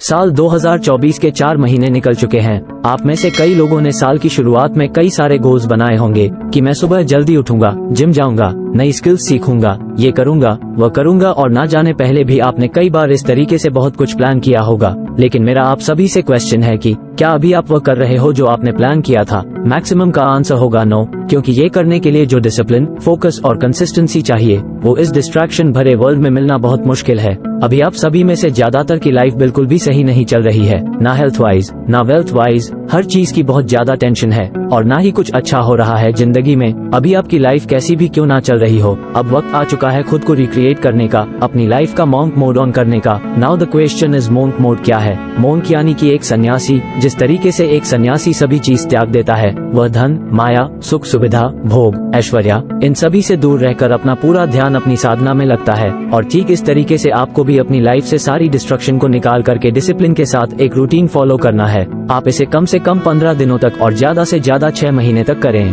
साल 2024 के 4 महीने निकल चुके हैं। आप में से कई लोगों ने साल की शुरुआत में कई सारे गोल्स बनाए होंगे कि मैं सुबह जल्दी उठूंगा, जिम जाऊंगा, नई स्किल्स सीखूंगा, ये करूंगा, वह करूंगा, और ना जाने पहले भी आपने कई बार इस तरीके से बहुत कुछ प्लान किया होगा। लेकिन मेरा आप सभी से क्वेश्चन है कि क्या अभी आप वह कर रहे हो जो आपने प्लान किया था? मैक्सिमम का आंसर होगा नो, क्योंकि ये करने के लिए जो डिसिप्लिन, फोकस और कंसिस्टेंसी चाहिए वो इस डिस्ट्रैक्शन भरे वर्ल्ड में मिलना बहुत मुश्किल है। अभी आप सभी में से ज्यादातर की लाइफ बिल्कुल भी सही नहीं चल रही है, ना हेल्थ वाइज, ना वेल्थ वाइज, हर चीज की बहुत ज्यादा टेंशन है और ना ही कुछ अच्छा हो रहा है जिंदगी में। अभी आपकी लाइफ कैसी भी क्यों ना चल रही हो, अब वक्त आ चुका है खुद को रिक्रिएट करने का, अपनी लाइफ का मॉन्क मोड ऑन करने का। Now the question is monk mode क्या है? मॉन्क यानी कि एक सन्यासी। जिस तरीके से एक सन्यासी सभी चीज त्याग देता है, वह धन, माया, सुख सुविधा, भोग, ऐश्वर्या, इन सभी से दूर रहकर अपना पूरा ध्यान अपनी साधना में लगता है। और ठीक इस तरीके से आपको भी अपनी लाइफ से सारी डिस्ट्रक्शन को निकाल करके डिसिप्लिन के साथ एक रूटीन फॉलो करना है। आप इसे कम से कम 15 दिनों तक और ज्यादा से ज्यादा 6 महीने तक करें।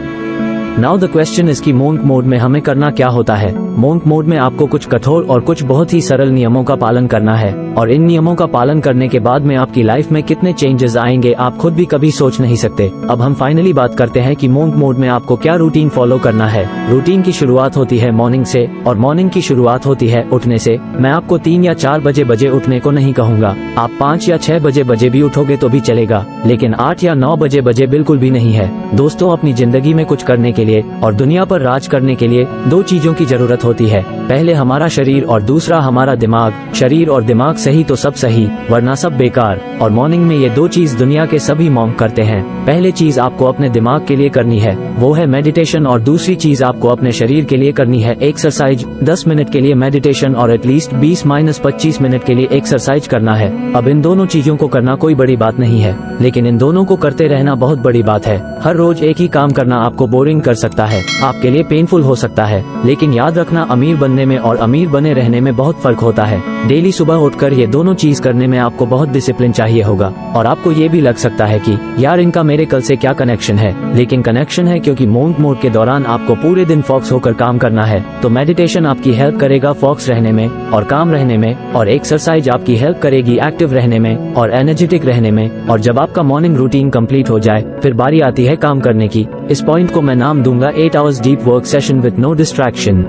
नाउ द क्वेश्चन इज कि मॉन्क मोड में हमें करना क्या होता है? मॉन्क मोड में आपको कुछ कठोर और कुछ बहुत ही सरल नियमों का पालन करना है, और इन नियमों का पालन करने के बाद में आपकी लाइफ में कितने चेंजेस आएंगे आप खुद भी कभी सोच नहीं सकते। अब हम फाइनली बात करते हैं कि मॉन्क मोड में आपको क्या रूटीन फॉलो करना है। रूटीन की शुरुआत होती है मॉर्निंग से, और मॉर्निंग की शुरुआत होती है उठने से। मैं आपको 3 या 4 बजे उठने को नहीं कहूँगा, आप 5 या 6 बजे भी उठोगे तो भी चलेगा, लेकिन 8 या 9 बजे बिल्कुल भी नहीं है। दोस्तों, अपनी जिंदगी में कुछ करने के लिए और दुनिया पर राज करने के लिए 2 चीजों की जरूरत होती है, पहले हमारा शरीर और दूसरा हमारा दिमाग। शरीर और दिमाग सही तो सब सही, वरना सब बेकार। और मॉर्निंग में ये 2 चीज दुनिया के सभी मॉन्क करते हैं। पहले चीज आपको अपने दिमाग के लिए करनी है, वो है मेडिटेशन, और दूसरी चीज आपको अपने शरीर के लिए करनी है एक्सरसाइज। 10 मिनट के लिए मेडिटेशन और एटलीस्ट 20-25 मिनट के लिए एक्सरसाइज करना है। अब इन दोनों चीजों को करना कोई बड़ी बात नहीं है, लेकिन इन दोनों को करते रहना बहुत बड़ी बात है। हर रोज एक ही काम करना आपको बोरिंग कर सकता है, आपके लिए पेनफुल हो सकता है, लेकिन याद रखना, अमीर बनने में और अमीर बने रहने में बहुत फर्क होता है। डेली सुबह उठकर ये दोनों चीज करने में आपको बहुत डिसिप्लिन चाहिए होगा। और आपको ये भी लग सकता है कि यार इनका मेरे कल से क्या कनेक्शन है, लेकिन कनेक्शन है, क्योंकि मॉन्क मोड के दौरान आपको पूरे दिन फोकस होकर काम करना है। तो मेडिटेशन आपकी हेल्प करेगा फोकस रहने में और काम रहने में, और एक्सरसाइज आपकी हेल्प करेगी एक्टिव रहने में और एनर्जेटिक रहने में। और जब आपका मॉर्निंग रूटीन कंप्लीट हो जाए, फिर बारी आती है काम करने की। इस पॉइंट को मैं नाम दूंगा 8 hours deep work session with no distraction.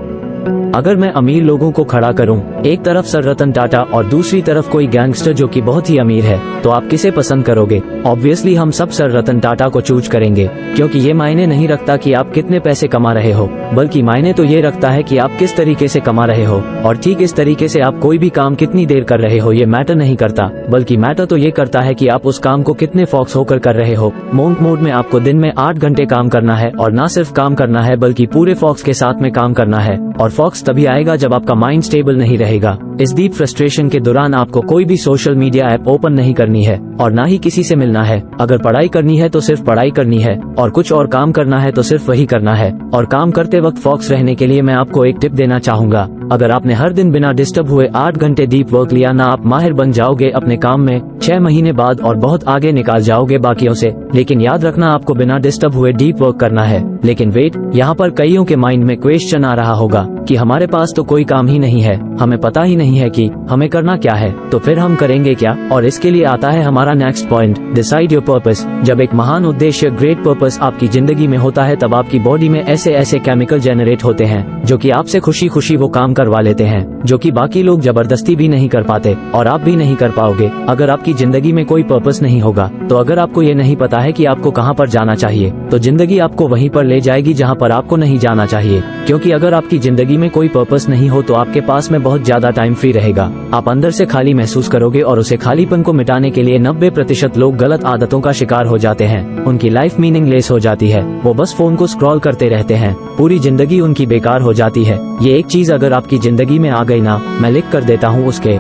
अगर मैं अमीर लोगों को खड़ा करूं, एक तरफ सर रतन टाटा और दूसरी तरफ कोई गैंगस्टर जो कि बहुत ही अमीर है, तो आप किसे पसंद करोगे? ऑब्वियसली हम सब सर रतन टाटा को चूज करेंगे, क्योंकि ये मायने नहीं रखता कि आप कितने पैसे कमा रहे हो, बल्कि मायने तो ये रखता है कि आप किस तरीके से कमा रहे हो। और ठीक इस तरीके से आप कोई भी काम कितनी देर कर रहे हो ये मैटर नहीं करता, बल्कि मैटर तो ये करता है कि आप उस काम को कितने फोकस होकर कर रहे हो। मॉन्क मोड में आपको दिन में 8 घंटे काम करना है, और ना सिर्फ काम करना है बल्कि पूरे फोकस के साथ में काम करना है। और फोकस तभी आएगा जब आपका माइंड स्टेबल नहीं रहेगा। इस डीप फ्रस्ट्रेशन के दौरान आपको कोई भी सोशल मीडिया ऐप ओपन नहीं करनी है, और ना ही किसी से मिलना है। अगर पढ़ाई करनी है तो सिर्फ पढ़ाई करनी है, और कुछ और काम करना है तो सिर्फ वही करना है। और काम करते वक्त फोकस रहने के लिए मैं आपको एक टिप देना चाहूंगा। अगर आपने हर दिन बिना डिस्टर्ब हुए 8 घंटे डीप वर्क लिया ना, आप माहिर बन जाओगे अपने काम में 6 महीने बाद, और बहुत आगे निकाल जाओगे बाकियों से। लेकिन याद रखना, आपको बिना डिस्टर्ब हुए डीप वर्क करना है। लेकिन वेट, यहाँ पर कईयों के माइंड में क्वेश्चन आ रहा होगा कि हमारे पास तो कोई काम ही नहीं है, हमें पता ही नहीं है कि हमें करना क्या है, तो फिर हम करेंगे क्या? और इसके लिए आता है हमारा next point, decide your purpose. जब एक महान उद्देश्य, ग्रेट पर्पस आपकी जिंदगी में होता है, तब आपकी बॉडी में ऐसे केमिकल जनरेट होते हैं जो कि आपसे खुशी खुशी वो काम करवा लेते हैं, जो कि बाकी लोग जबरदस्ती भी नहीं कर पाते, और आप भी नहीं कर पाओगे अगर आपकी जिंदगी में कोई पर्पस नहीं होगा। तो अगर आपको ये नहीं पता है कि आपको कहाँ पर जाना चाहिए, तो जिंदगी आपको वहीं पर ले जाएगी जहाँ पर आपको नहीं जाना चाहिए। क्योंकि अगर आपकी जिंदगी में कोई पर्पस नहीं हो तो आपके पास में बहुत ज्यादा टाइम फ्री रहेगा, आप अंदर से खाली महसूस करोगे, और उसे खालीपन को मिटाने के लिए 90% लोग गलत आदतों का शिकार हो जाते हैं। उनकी लाइफ मीनिंगलेस हो जाती है, वो बस फोन को स्क्रॉल करते रहते हैं, पूरी जिंदगी उनकी बेकार हो जाती है। ये एक चीज अगर आपकी जिंदगी में आ गई ना, मैं लिख कर देता हूँ, उसके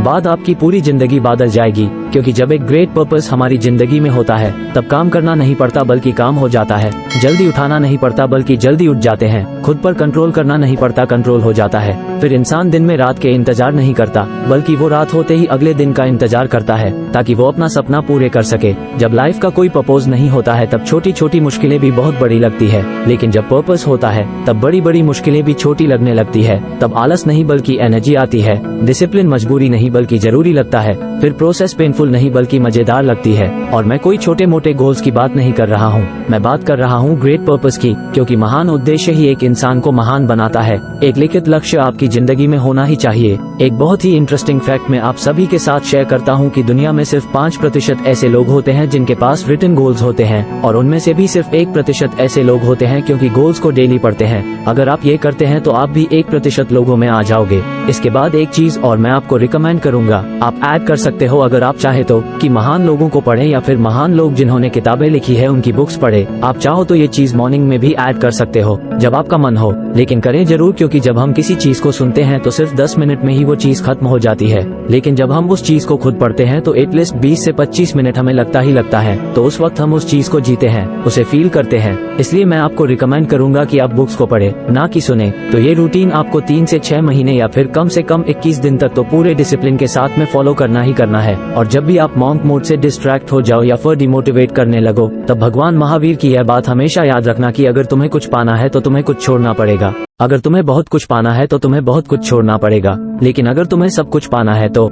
बाद आपकी पूरी जिंदगी बादल जाएगी। क्योंकि जब एक ग्रेट पर्पस हमारी जिंदगी में होता है, तब काम करना नहीं पड़ता बल्कि काम हो जाता है। जल्दी उठाना नहीं पड़ता बल्कि जल्दी उठ जाते हैं। खुद पर कंट्रोल करना नहीं पड़ता, कंट्रोल हो जाता है। फिर इंसान दिन में रात के इंतजार नहीं करता, बल्कि वो रात होते ही अगले दिन का इंतजार करता है, ताकि वो अपना सपना पूरे कर सके। जब लाइफ का कोई पर्पस नहीं होता है, तब छोटी छोटी मुश्किलें भी बहुत बड़ी लगती है, लेकिन जब पर्पस होता है, तब बड़ी बड़ी मुश्किलें भी छोटी लगने लगती है। तब आलस नहीं बल्कि एनर्जी आती है, डिसिप्लिन मजबूरी नहीं बल्कि जरूरी लगता है। फिर प्रोसेस पेनफुल नहीं बल्कि मजेदार लगती है। और मैं कोई छोटे मोटे गोल्स की बात नहीं कर रहा हूँ, मैं बात कर रहा हूँ ग्रेट पर्पस की, क्योंकि महान उद्देश्य ही एक इंसान को महान बनाता है। एक लिखित लक्ष्य आपकी जिंदगी में होना ही चाहिए। एक बहुत ही इंटरेस्टिंग फैक्ट मैं आप सभी के साथ शेयर करता हूँ कि दुनिया में सिर्फ 5% ऐसे लोग होते हैं जिनके पास रिटन गोल्स होते हैं, और उनमें से भी सिर्फ 1% ऐसे लोग होते हैं क्योंकि गोल्स को डेली पढ़ते हैं। अगर आप ये करते हैं तो आप भी 1% लोगों में आ जाओगे। इसके बाद एक चीज और मैं आपको रिकमेंड करूंगा, आप ऐड कर सकते हो अगर आप चाहे तो, कि महान लोगों को पढ़ें या फिर महान लोग जिन्होंने किताबें लिखी है उनकी बुक्स पढ़े। आप चाहो तो ये चीज मॉर्निंग में भी ऐड कर सकते हो जब आपका मन हो, लेकिन करें जरूर, क्योंकि जब हम किसी चीज को सुनते हैं तो सिर्फ 10 मिनट में ही वो चीज खत्म हो जाती है, लेकिन जब हम उस चीज को खुद पढ़ते हैं तो एटलीस्ट 20 से 25 मिनट हमें लगता ही लगता है। तो उस वक्त हम उस चीज को जीते हैं, उसे फील करते हैं। इसलिए मैं आपको रिकमेंड करूंगा कि आप बुक्स को पढ़े, ना कि सुने। तो ये रूटीन आपको 3 से 6 महीने या फिर कम से कम 21 दिन तक तो पूरे डिसिप्लिन के साथ में फॉलो करना ही करना है। और जब भी आप मॉन्क मोड से डिस्ट्रैक्ट हो जाओ या फिर डिमोटिवेट करने लगो, तब भगवान महावीर की यह बात हमेशा याद रखना कि अगर तुम्हें कुछ पाना है तो तुम्हें कुछ छोड़ना पड़ेगा। अगर तुम्हें बहुत कुछ पाना है तो तुम्हें बहुत कुछ छोड़ना पड़ेगा, लेकिन अगर तुम्हें सब कुछ पाना है तो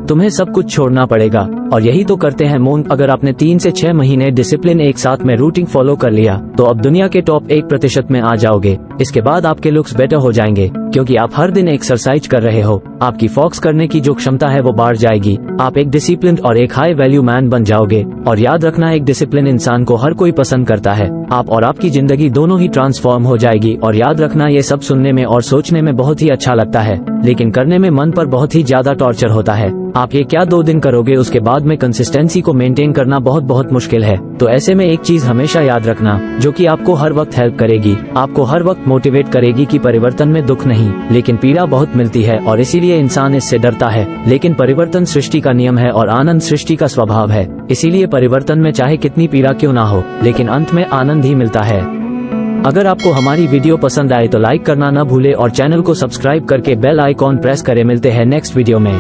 तुम्हें सब कुछ छोड़ना पड़ेगा। और यही तो करते हैं मोंक। अगर आपने 3 से 6 महीने डिसिप्लिन एक साथ में रूटीन फॉलो कर लिया तो अब दुनिया के टॉप 1% में आ जाओगे। इसके बाद आपके लुक्स बेटर हो जाएंगे, क्योंकि आप हर दिन एक्सरसाइज कर रहे हो। आपकी फोकस करने की जो क्षमता है वो बढ़ जाएगी। आप एक डिसिप्लिन और एक हाई वैल्यू मैन बन जाओगे। और याद रखना, एक डिसिप्लिन इंसान को हर कोई पसंद करता है। आप और आपकी जिंदगी दोनों ही ट्रांसफॉर्म हो जाएगी। और याद रखना, ये सब सुनने में और सोचने में बहुत ही अच्छा लगता है, लेकिन करने में मन पर बहुत ही ज्यादा टॉर्चर होता है। आप ये क्या 2 दिन करोगे, उसके बाद में कंसिस्टेंसी को मेंटेन करना बहुत बहुत मुश्किल है। तो ऐसे में एक चीज हमेशा याद रखना, जो कि आपको हर वक्त हेल्प करेगी, आपको हर वक्त मोटिवेट करेगी कि परिवर्तन में दुख नहीं लेकिन पीड़ा बहुत मिलती है, और इसीलिए इंसान इससे डरता है। लेकिन परिवर्तन सृष्टि का नियम है और आनंद सृष्टि का स्वभाव है। इसीलिए परिवर्तन में चाहे कितनी पीड़ा क्यों ना हो, लेकिन अंत में आनंद ही मिलता है। अगर आपको हमारी वीडियो पसंद आए तो लाइक करना न भूले और चैनल को सब्सक्राइब करके बेल आइकॉन प्रेस करें। मिलते हैं नेक्स्ट वीडियो में।